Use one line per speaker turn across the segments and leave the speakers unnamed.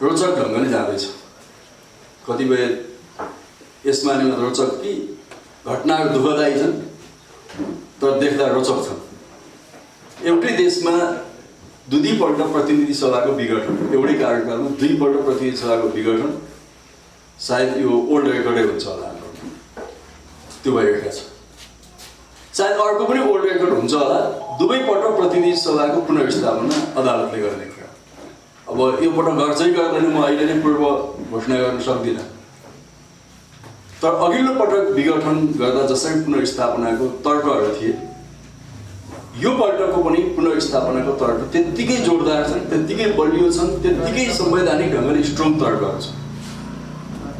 रोचक ढङ्गले जाँदैछ। कतिपय यसमा रोचक कि घटनाहरू दुःखदायी छन् तर देख्दा रोचक छन्। एउटै देशमा दुईपल्ट प्रतिनिधि सभाको विघटन, एउटै कार्यकालमा दुईपल्ट प्रतिनिधि सभाको विघटन, सायद यो ओल्ड रेकर्डै हुन्छ होला, त्यो भइरहेको छ। सायद अर्को पनि ओल्ड रेकर्ड हुन्छ होला, दुवैपल्ट प्रतिनिधि सभाको पुनर्स्थापना अदालतले गर्ने कुरा। अब यो पटक गर्छै गर्दैन म अहिले नै पूर्व घोषणा गर्न सक्दिनँ, तर अघिल्लो पटक विघटन गर्दा जसरी पुनर्स्थापनाको तर्कहरू थिए, यो पल्टको पनि पुनर्स्थापनाको तर्क त्यत्तिकै जोरदार छन्, त्यत्तिकै बलियो छन्, त्यत्तिकै संवैधानिक ढङ्गले स्ट्रङ तर्कहरू छन्।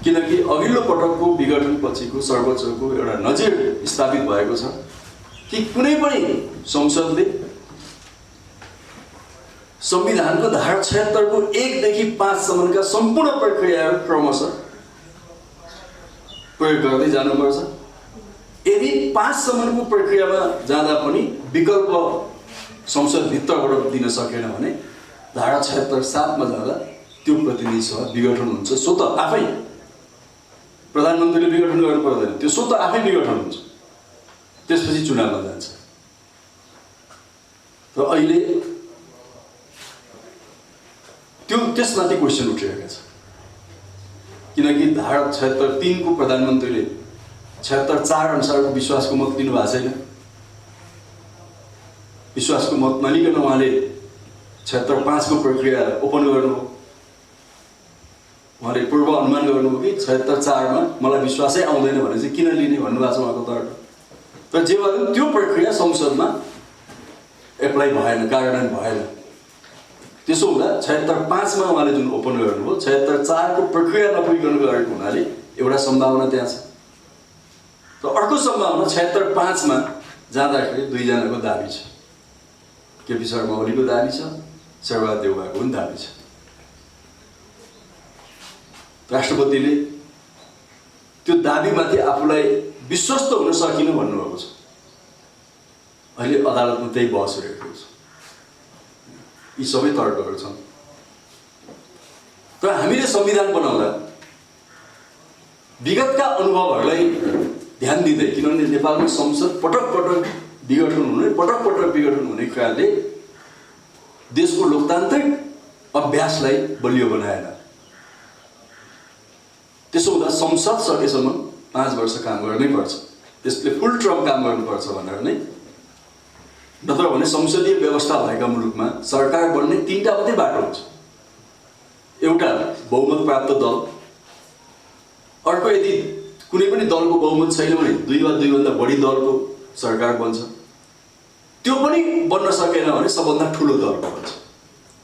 किनकि अघिल्लो पटकको विघटन पछिको सर्वोच्चको एउटा नजिर स्थापित भएको छ कि कुनै पनि संसदले संविधानको धारा 76 को 1 देखि 5 सम्मका सम्पूर्ण प्रक्रियाहरू क्रमशः प्रयोग गर्दै जानुपर्छ। यदि 5 सम्मको प्रक्रियामा जाँदा पनि विकल्प संसदभित्रबाट दिन सकेन भने धारा 76(7) मा जाँदा त्यो प्रतिनिधि सभा विघटन हुन्छ। स्वतः आफै प्रधानमन्त्रीले विघटन गर्नु पर्दैन, त्यो स्वतः आफै विघटन हुन्छ, त्यसपछि चुनावमा जान्छ। र अहिले त्यो त्यसमाथि क्वेसन उठिरहेको छ, किनकि धारा 76(3) को प्रधानमन्त्रीले 76(4) अनुसारको विश्वासको मत दिनु भएको छैन। विश्वासको मत नलिकन उहाँले 76(5) को प्रक्रिया ओपन गर्नुभयो। उहाँले पूर्व अनुमान गर्नुभयो कि 76(4) मा मलाई विश्वासै आउँदैन भने चाहिँ किन लिने भन्नुभएको छ उहाँको तर्क। तर जे भए पनि त्यो प्रक्रिया संसदमा एप्लाई भएन, कार्यान्वयन भएन। त्यसो हुँदा 76(5) मा उहाँले जुन ओपन गर्नुभयो, 76(4) को प्रक्रिया नपुगिकन गएको हुनाले एउटा सम्भावना त्यहाँ छ। र अर्को सम्भावना 76(5) मा जाँदाखेरि दुईजनाको दाबी छ, केपी शर्मा ओलीको दाबी छ, शेरबहादुर देउवाको पनि दाबी छ। राष्ट्रपतिले त्यो दाबीमाथि आफूलाई विश्वस्त हुन सकिन भन्नुभएको छ। अहिले अदालतमा त्यही बहस भइरहेको छ। यी सबै तर्कहरू छन्। तर हामीले संविधान बनाउँदा विगतका अनुभवहरूलाई ध्यान दिँदै, किनभने नेपालमा संसद पटक पटक विघटन हुने कारणले देशको लोकतान्त्रिक अभ्यासलाई बलियो बनाएन। त्यसो हुँदा संसद सकेसम्म 5 वर्ष काम गर्नै पर्छ, त्यसले फुल टर्म काम गर्नुपर्छ भनेर नै। नत्र भने संसदीय व्यवस्था भएका मुलुकमा सरकार बन्ने 3टा मात्रै बाटो हुन्छ। एउटा बहुमत प्राप्त दल, अर्को यदि कुनै पनि दलको बहुमत छैन भने 2 वा 2 भन्दा बढी दलको सरकार बन्छ। त्यो पनि बन्न सकेन भने सबभन्दा ठुलो दलको बन्छ।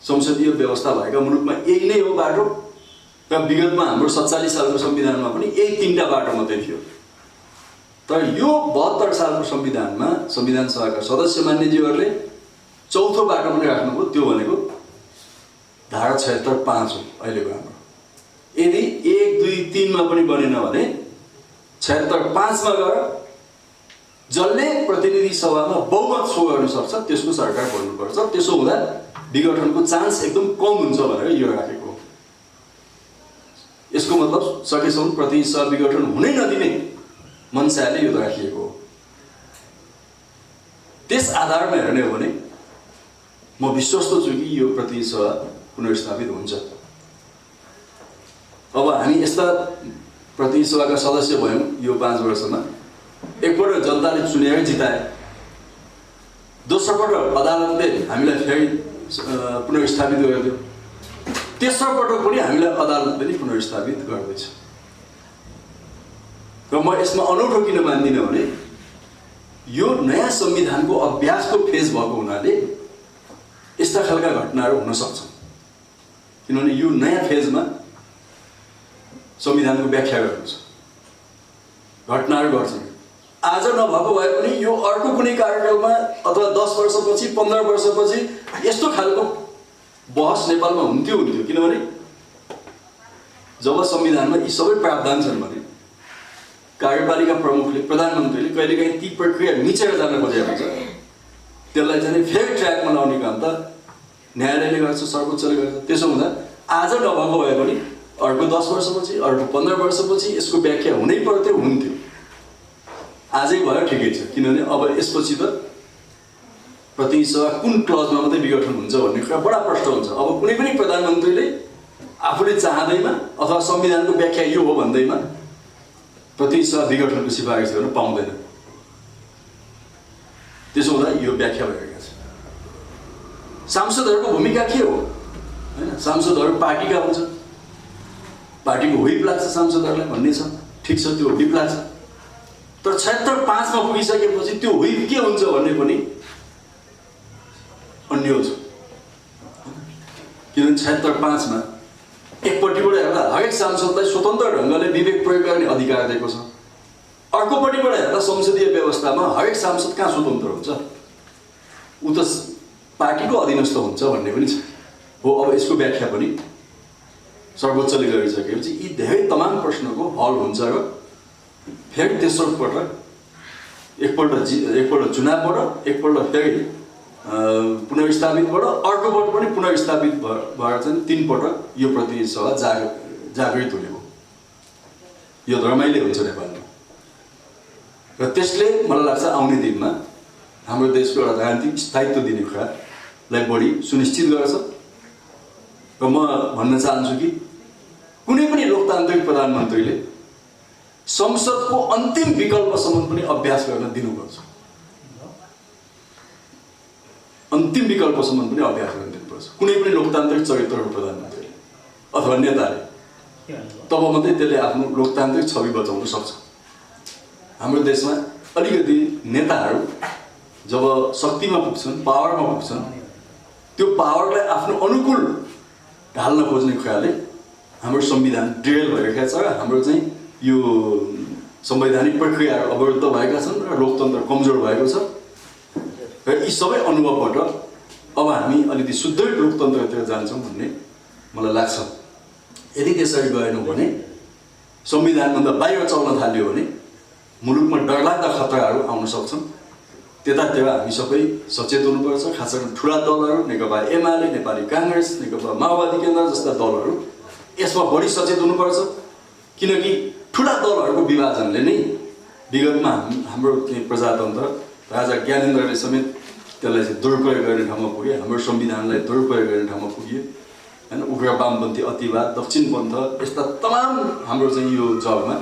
संसदीय व्यवस्था भएका मुलुकमा यही नै हो बाटो। र विगतमा हाम्रो 47 सालको संविधानमा पनि यही 3टा बाटो मात्रै थियो। तर यो 72 सालको संविधानमा संविधान सभाका सदस्य मान्यज्यूहरूले चौथो बाटो पनि राख्नुभयो। त्यो भनेको धारा 76(5) हो अहिलेको हाम्रो। यदि 1, 2, 3 मा पनि बनेन भने 76(5) मा गएर जसले प्रतिनिधि सभामा बहुमत सो गर्न सक्छ त्यसको सरकार बन्नुपर्छ। त्यसो हुँदा विघटनको चान्स एकदम कम हुन्छ भनेर यो राखेको हो। यसको मतलब सकेसम्म प्रतिनिधि सभा विघटन हुनै नदिने मनसाले यो राखिएको हो। त्यस आधारमा हेर्ने हो भने म विश्वस्त छु कि यो प्रतिनिधि सभा पुनर्स्थापित हुन्छ। अब हामी यस्ता प्रतिनिधि सभाका सदस्य भयौँ यो 5 वर्षमा। एकपल्ट जनताले चुनेर जिताए, दोस्रो पल्ट अदालतले हामीलाई फेरि पुनर्स्थापित गरिदियो, तेस्रो पटक पनि हामीलाई अदालतले नै पुनर्स्थापित गर्दैछ। र म यसमा अनौठो किन मान्दिनँ भने यो नयाँ संविधानको अभ्यासको फेज भएको हुनाले यस्ता खालका घटनाहरू हुन सक्छन्। किनभने यो नयाँ फेजमा संविधानको व्याख्या गर्नु छ, घटनाहरू गर्छन्। आज नभएको भए पनि यो अर्को कुनै कार्यकालमा अथवा 10 वर्षपछि 15 वर्षपछि यस्तो खालको बहस नेपालमा हुन्थ्यो। किनभने जब संविधानमा यी सबै प्रावधान छन् भने कार्यपालिका प्रमुखले, प्रधानमन्त्रीले कहिलेकाहीँ ती प्रक्रिया मिचेर जान खोजेको हुन्छ। त्यसलाई चाहिँ फेरि ट्र्याकमा लाउने काम त न्यायालयले गर्छ, सर्वोच्चले गर्छ। त्यसो हुँदा आज नभएको भए पनि अर्को 10 वर्षपछि अर्को 15 वर्षपछि यसको व्याख्या हुनै पर्थ्यो, हुन्थ्यो। आजै भयो ठिकै छ, किनभने अब यसपछि त प्रतिनिधि सभा कुन क्लजमा मात्रै विघटन हुन्छ भन्ने कुरा बडा प्रश्न हुन्छ। अब कुनै पनि प्रधानमन्त्रीले आफूले चाहँदैमा अथवा संविधानको व्याख्या यो हो भन्दैमा प्रतिनिधि सभा विघटनको सिफारिस गर्न पाउँदैन। त्यसो हुँदा यो व्याख्या भइरहेको छ। सांसदहरूको भूमिका के हो हैन? सांसदहरू पार्टीका हुन्छन्, पार्टीको व्हिप लाग्छ सांसदहरूलाई भन्ने छ, ठिक छ, त्यो व्हिप लाग्छ। तर 76-5 मा पुगिसकेपछि त्यो व्हिप के हुन्छ भन्ने पनि अन्य छ। किनभने 76-5 मा एकपट्टिबाट हेर्दा हरेक सांसदलाई स्वतन्त्र ढङ्गले विवेक प्रयोग गर्ने अधिकार दिएको छ, अर्कोपट्टिबाट हेर्दा संसदीय व्यवस्थामा हरेक सांसद कहाँ स्वतन्त्र हुन्छ, ऊ त पार्टीको अधीनस्थ हुन्छ भन्ने पनि छ। हो, अब यसको व्याख्या पनि सर्वोच्चले गरिसकेपछि यी धेरै तमाम प्रश्नको हल हुन्छ र फेरि तेस्रो पटक एकपल्ट चुनावबाट, एकपल्ट फेरि पुनर्स्थापितबाट, अर्कोपल्ट पनि पुनर्स्थापित भएर चाहिँ 3 पटक यो प्रतिनिधि सभा जागृत हुने हो। यो रमाइलो हुन्छ नेपालमा र त्यसले मलाई लाग्छ आउने दिनमा हाम्रो देशको एउटा राजनीतिक स्थायित्व दिने कुरालाई बढी सुनिश्चित गर्छ। र म भन्न चाहन्छु कि कुनै पनि लोकतान्त्रिक प्रधानमन्त्रीले संसदको अन्तिम विकल्पसम्म पनि अभ्यास गर्न दिनुपर्छ। अन्तिम विकल्पसम्म पनि अभ्यास गर्न दिनुपर्छ कुनै पनि लोकतान्त्रिक चरित्रको प्रधानमन्त्रीले अथवा नेताले। तब मात्रै त्यसले आफ्नो लोकतान्त्रिक छवि बचाउन सक्छ। हाम्रो देशमा अलिकति नेताहरू जब शक्तिमा पुग्छन्, पावरमा पुग्छन्, त्यो पावरलाई आफ्नो अनुकूल ढाल्न खोज्ने कुराले हाम्रो संविधान डिरेल भइरहेको छ र हाम्रो चाहिँ यो संवैधानिक प्रक्रियाहरू अवरुद्ध भएका छन् र लोकतन्त्र कमजोर भएको छ। र यी सबै अनुभवबाट अब हामी अलिकति सुदृढ लोकतन्त्रतिर जान्छौँ भन्ने मलाई लाग्छ। यदि त्यसरी गएनौँ भने, संविधानभन्दा बाहिर चल्न थाल्यो भने मुलुकमा डरलाग्दा खतराहरू आउन सक्छन्। त्यतातिर हामी सबै सचेत हुनुपर्छ। खास गरी ठुला दलहरू, नेकपा एमाले, नेपाली काङ्ग्रेस, नेकपा माओवादी केन्द्र जस्ता दलहरू यसमा बढी सचेत हुनुपर्छ। किनकि ठुला दलहरूको विभाजनले नै विगतमा हाम्रो प्रजातन्त्र राजा ज्ञानेन्द्रले समेत त्यसलाई चाहिँ दुरुपयोग गर्ने ठाउँमा पुग्यो, हाम्रो संविधानलाई दुरुपयोग गर्ने ठाउँमा पुग्यो हैन। उग्र वामपन्थी अतिवाद, दक्षिणपन्थ, यस्ता तमाम हाम्रो चाहिँ यो जगमा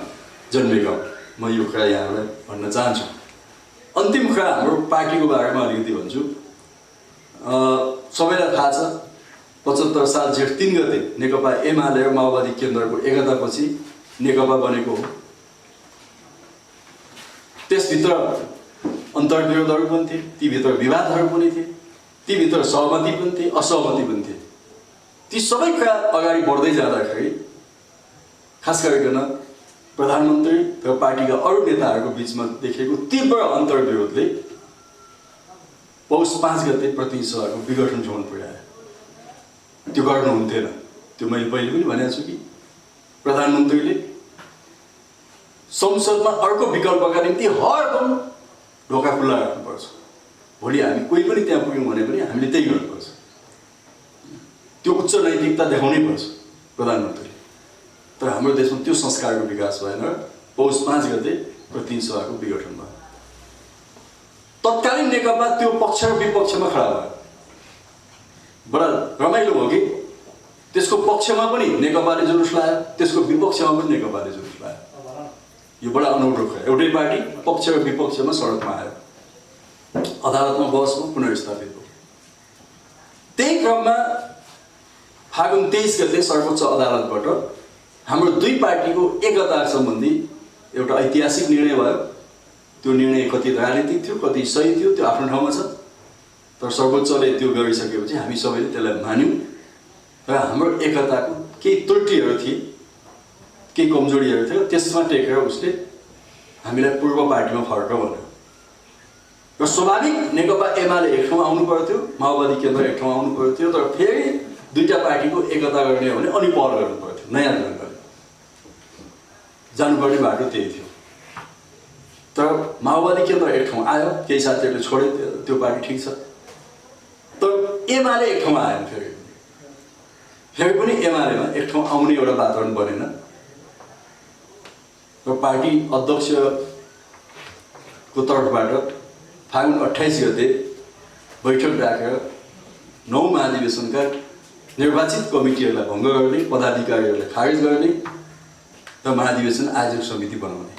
जन्मेका हो। म यो कुरा यहाँलाई भन्न चाहन्छु। अन्तिम कुरा हाम्रो पार्टीको बारेमा अलिकति भन्छु। सबैलाई थाहा छ 75 साल जेठ 3 गते नेकपा एमाले र माओवादी केन्द्रको एकतापछि नेकपा बनेको हो। त्यसभित्र अन्तर्विरोधहरू पनि थिए, तीभित्र विवादहरू पनि थिए, तीभित्र सहमति पनि थिए, असहमति पनि थिए। ती सबै कुरा अगाडि बढ्दै जाँदाखेरि खास गरिकन प्रधानमन्त्री र पार्टीका अरू नेताहरूको बिचमा देखेको तीव्र अन्तर्विरोधले पौष 5 गते प्रतिनिधि सभाको विघटन जोड्न पुर्यायो। त्यो गर्नुहुन्थेन। त्यो मैले पहिले पनि भनेको छु कि प्रधानमन्त्रीले संसदमा अर्को विकल्पका निम्ति हरदम ढोका खुल्ला राख्नुपर्छ। भोलि हामी कोही पनि त्यहाँ पुग्यौँ भने पनि हामीले त्यही गर्नुपर्छ। त्यो उच्च नैतिकता देखाउनै पर्छ प्रधानमन्त्रीले। तर हाम्रो देशमा त्यो संस्कारको विकास भएन र पौष 5 गते प्रतिनिधि सभाको विघटन भयो। तत्कालीन नेकपा त्यो पक्ष र विपक्षमा खडा भयो। बडा रमाइलो हो कि त्यसको पक्षमा पनि नेकपाले जुलुस लायो, त्यसको विपक्षमा पनि नेकपाले जुलुस लायो। यो बडा अनौठो कुरा। एउटै पार्टी पक्ष र विपक्षमा सडकमा आयो, अदालतमा बहसमा पुनर्स्थापित भयो। त्यही क्रममा फागुन 23 गते सर्वोच्च अदालतबाट हाम्रो दुई पार्टीको एकता सम्बन्धी एउटा ऐतिहासिक निर्णय भयो। त्यो निर्णय कति राजनीतिक थियो, कति सही थियो, त्यो आफ्नो ठाउँमा छ। तर सर्वोच्चले त्यो गरिसकेपछि हामी सबैले त्यसलाई मान्यौँ र हाम्रो एकताको केही त्रुटिहरू थिए, केही कमजोरीहरू थियो, त्यसमा टेकेर उसले हामीलाई पूर्व पार्टीमा फर्क भन्यो। र स्वाभाविक नेकपा एमाले एक ठाउँमा आउनु पर्थ्यो, माओवादी केन्द्र एक ठाउँमा आउनु पर्थ्यो। तर फेरि दुईटा पार्टीको एकता गर्ने हो भने अनि पहल गर्नु पर्थ्यो, नयाँ ढङ्गले जानुपर्ने बाटो त्यही थियो। तर माओवादी केन्द्र एक ठाउँ आयो, केही साथीहरूले छोडे, त्यो पार्टी ठिक छ। तर एमाले एक ठाउँमा आएन। फेरि फेरि पनि एमालेमा एक ठाउँ आउने एउटा वातावरण बनेन र पार्टी अध्यक्षको तर्फबाट फागुन 28 गते बैठक राखेर 9 महाधिवेशनका निर्वाचित कमिटीहरूलाई भङ्ग गर्ने, पदाधिकारीहरूलाई खारेज गर्ने र महाधिवेशन आयोजक समिति बनाउने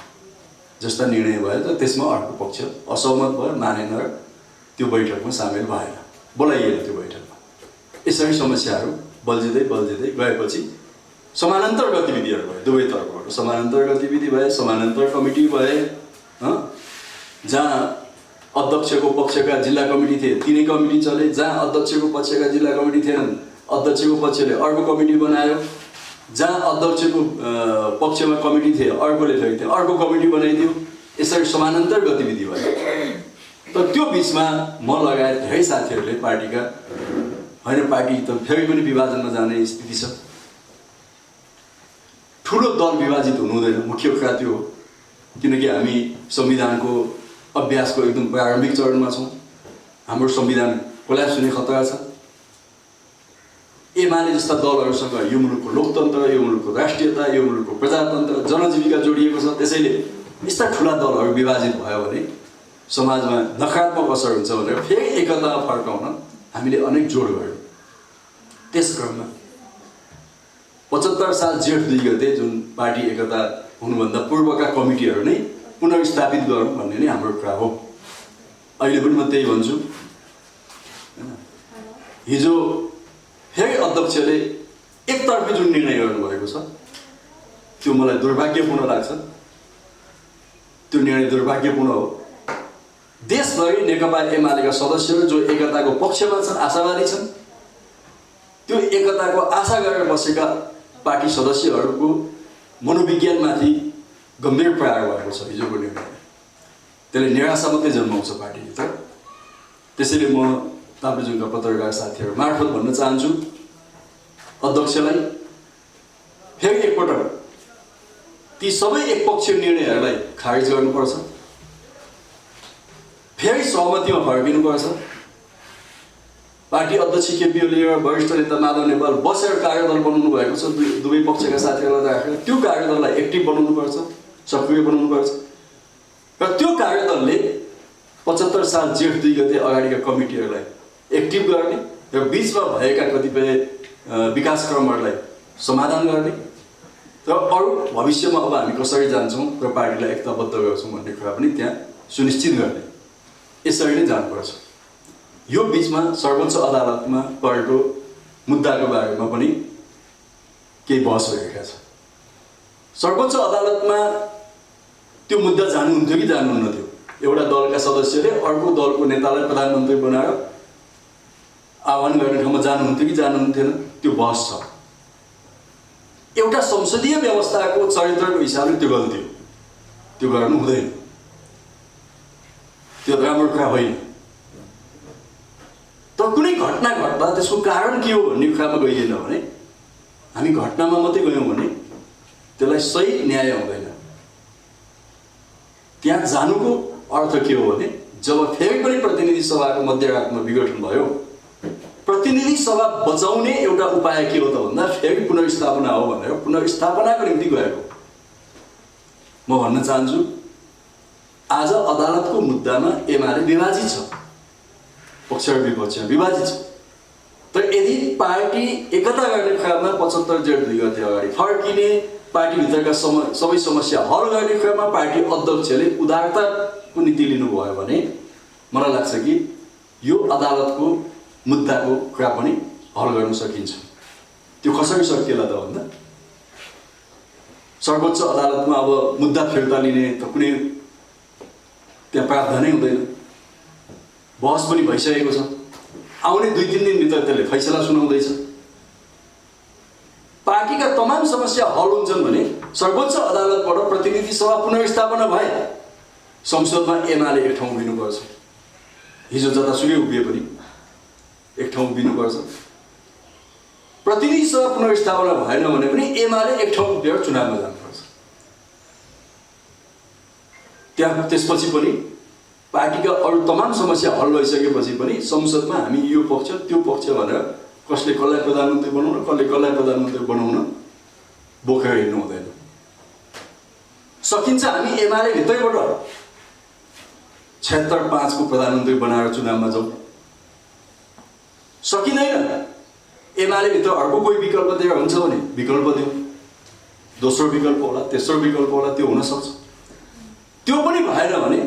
जस्ता निर्णय भयो। त त्यसमा अर्को पक्ष असहमत भयो, मानेन र त्यो बैठकमा सामेल भएन, बोलाइएन त्यो बैठकमा। यसरी समस्याहरू बल्झिँदै गएपछि समानान्तर गतिविधिहरू भए, दुवै तर्फबाट समानान्तर गतिविधि भए, समानान्तर कमिटी भए। जहाँ अध्यक्षको पक्षका जिल्ला कमिटी थिए तिनै कमिटी चले, जहाँ अध्यक्षको पक्षका जिल्ला कमिटी थिएनन् अध्यक्षको पक्षले अर्को कमिटी बनायो, जहाँ अध्यक्षको पक्षमा कमिटी थिए अर्कोले फेरि थियो अर्को कमिटी बनाइदियो। यसरी समानान्तर गतिविधि भयो। तर त्यो बिचमा म लगायत धेरै साथीहरूले पार्टीका होइन, पार्टी त फेरि पनि विभाजनमा जाने स्थिति छ, ठुलो दल विभाजित हुनु हुँदैन, मुख्य कुरा त्यो हो। किनकि हामी संविधानको अभ्यासको एकदम प्रारम्भिक चरणमा छौँ, हाम्रो संविधान कोल्याप्स हुने खतरा छ। एमाले जस्ता दलहरूसँग यो मुलुकको लोकतन्त्र, यो मुलुकको राष्ट्रियता, यो मुलुकको प्रजातन्त्र, जनजीविका जोडिएको छ। त्यसैले यस्ता ठुला दलहरू विभाजित भयो भने समाजमा नकारात्मक असर हुन्छ भनेर फेरि एकतामा फर्काउन हामीले अनेक जोड गर्यौँ। त्यस क्रममा 75 साल जेठ 2 गते जुन पार्टी एकता हुनुभन्दा पूर्वका कमिटीहरू नै पुनर्स्थापित गरौँ भन्ने नै हाम्रो कुरा हो। अहिले पनि म त्यही भन्छु। हिजो फेरि अध्यक्षले एकतर्फी जुन निर्णय गर्नुभएको छ त्यो मलाई दुर्भाग्यपूर्ण लाग्छ। त्यो निर्णय दुर्भाग्यपूर्ण हो। देशभरि नेकपा एमालेका सदस्यहरू जो एकताको पक्षमा छन्, आशावादी छन्, त्यो एकताको आशा गरेर बसेका पार्टी सदस्यहरूको मनोविज्ञानमाथि गम्भीर प्रहार भएको छ हिजोको निर्णय। त्यसले निराशा मात्रै जन्माउँछ पार्टीभित्र। त्यसैले म ताप्लेजुङका पत्रकार साथीहरू मार्फत भन्न चाहन्छु, अध्यक्षलाई फेरि एकपटक ती सबै एकपक्षीय निर्णयहरूलाई खारेज गर्नुपर्छ, फेरि सहमतिमा फर्किनुपर्छ। पार्टी अध्यक्ष केपी ओली र वरिष्ठ नेता माधव नेपाल बसेर कार्यदल बनाउनु भएको छ, दुवै पक्षका साथीहरूलाई राखेर त्यो कार्यदललाई एक्टिभ बनाउनुपर्छ, सक्रिय बनाउनुपर्छ। र त्यो कार्यदलले 75 साल जेठ 2 गते अगाडिका कमिटीहरूलाई एक्टिभ गर्ने र बिचमा भएका कतिपय विकासक्रमहरूलाई समाधान गर्ने र अरू भविष्यमा अब हामी कसरी जान्छौँ र पार्टीलाई एकताबद्ध गर्छौँ भन्ने कुरा पनि त्यहाँ सुनिश्चित गर्ने। यसरी नै जानुपर्छ। यो बिचमा सर्वोच्च अदालतमा परेको मुद्दाको बारेमा पनि केही बहस भइरहेको छ। सर्वोच्च अदालतमा त्यो मुद्दा जानुहुन्थ्यो कि जानुहुन्न थियो? एउटा दलका सदस्यले अर्को दलको नेतालाई प्रधानमन्त्री बनाएर आह्वान गर्ने ठाउँमा जानुहुन्थ्यो कि जानुहुन्थेन? त्यो बहस छ। एउटा संसदीय व्यवस्थाको चरित्रको हिसाबले त्यो गल्ती हो, त्यो गर्नु हुँदैन, त्यो राम्रो कुरा होइन। तर कुनै घटना घट्दा त्यसको कारण के हो भन्ने कुरामा गइएन भने, हामी घटनामा मात्रै गयौँ भने त्यसलाई सही न्याय हुँदैन। त्यहाँ जानुको अर्थ के हो भने, जब फेरि पनि प्रतिनिधि सभाको मध्यरातमा विघटन भयो, प्रतिनिधि सभा बचाउने एउटा उपाय के हो त भन्दा फेरि पुनर्स्थापना हो भनेर पुनर्स्थापनाको निम्ति गएको। म भन्न चाहन्छु, आज अदालतको मुद्दामा एमाले विभाजित छ, पक्ष र विपक्ष विभाजित छ। तर यदि पार्टी एकता गर्ने क्रममा 75 जेठ 2 गते अगाडि फर्किने, पार्टीभित्रका सबै समस्या हल गर्ने क्रममा पार्टी अध्यक्षले उदारताको नीति लिनुभयो भने मलाई लाग्छ कि यो अदालतको मुद्दाको कुरा पनि हल गर्न सकिन्छ। त्यो कसरी सकिएला त भन्दा, सर्वोच्च अदालतमा अब मुद्दा फिर्ता लिने त कुनै त्यहाँ प्रावधानै हुँदैन। बहस पनि भइसकेको छ, आउने 2-3 दिनभित्र त्यसले फैसला सुनाउँदैछ। पार्टीका तमाम समस्या हल हुन्छन् भने सर्वोच्च अदालतबाट प्रतिनिधि सभा पुनर्स्थापना भए संसदमा एमाले एक ठाउँ उभिनुपर्छ। हिजो जतासुकै उभिए पनि एक ठाउँ उभिनुपर्छ। प्रतिनिधि सभा पुनर्स्थापना भएन भने पनि एमाले एक ठाउँ उभिएर चुनावमा जानुपर्छ। त्यसपछि पनि पार्टीका अरू तमाम समस्या हल भइसकेपछि पनि संसदमा हामी यो पक्ष त्यो पक्ष भनेर कसले कसलाई प्रधानमन्त्री बनाउन कसले कसलाई प्रधानमन्त्री बनाउन बोकेर हिँड्नु हुँदैन। सकिन्छ हामी एमाले भित्रैबाट 76-5 को प्रधानमन्त्री बनाएर चुनावमा जाउँ। सकिँदैन, एमाले भित्र अर्को कोही विकल्प दिएर हुन्छ भने विकल्प दिउँ, दोस्रो विकल्प होला, तेस्रो विकल्प होला, त्यो हुन सक्छ। त्यो पनि भएन भने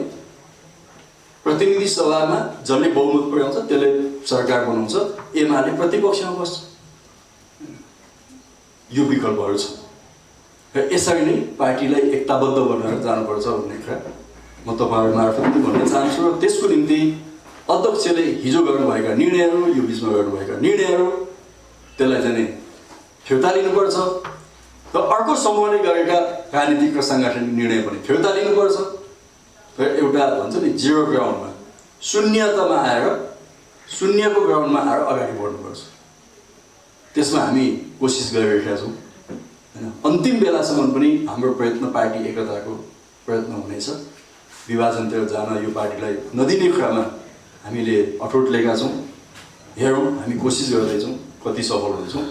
प्रतिनिधि सभामा जसले बहुमत पुर्याउँछ त्यसले सरकार बनाउँछ, एमाले प्रतिपक्षमा बस्छ। यो विकल्पहरू छ र यसरी नै पार्टीलाई एकताबद्ध बनाएर जानुपर्छ भन्ने कुरा म तपाईँहरू मार्फत पनि भन्न चाहन्छु। र त्यसको निम्ति अध्यक्षले हिजो गर्नुभएका निर्णयहरू, यो बिचमा गर्नुभएका निर्णयहरू त्यसलाई चाहिँ फिर्ता लिनुपर्छ र अर्को समूहले गरेका राजनीतिक र साङ्गठनिक निर्णय पनि फिर्ता लिनुपर्छ र एउटा भन्छ नि जिरो ग्राउन्डमा, शून्यतामा आएर, शून्यको ग्राउन्डमा आएर अगाडि बढ्नुपर्छ। त्यसमा हामी कोसिस गरिरहेका छौँ हैन। अन्तिम बेलासम्म पनि हाम्रो प्रयत्न पार्टी एकताको प्रयत्न हुनेछ। विभाजनतिर जान यो पार्टीलाई नदिने कुरामा हामीले अठोट लिएका छौँ। हेरौँ, हामी कोसिस गर्दैछौँ, कति सफल हुन्छौँ।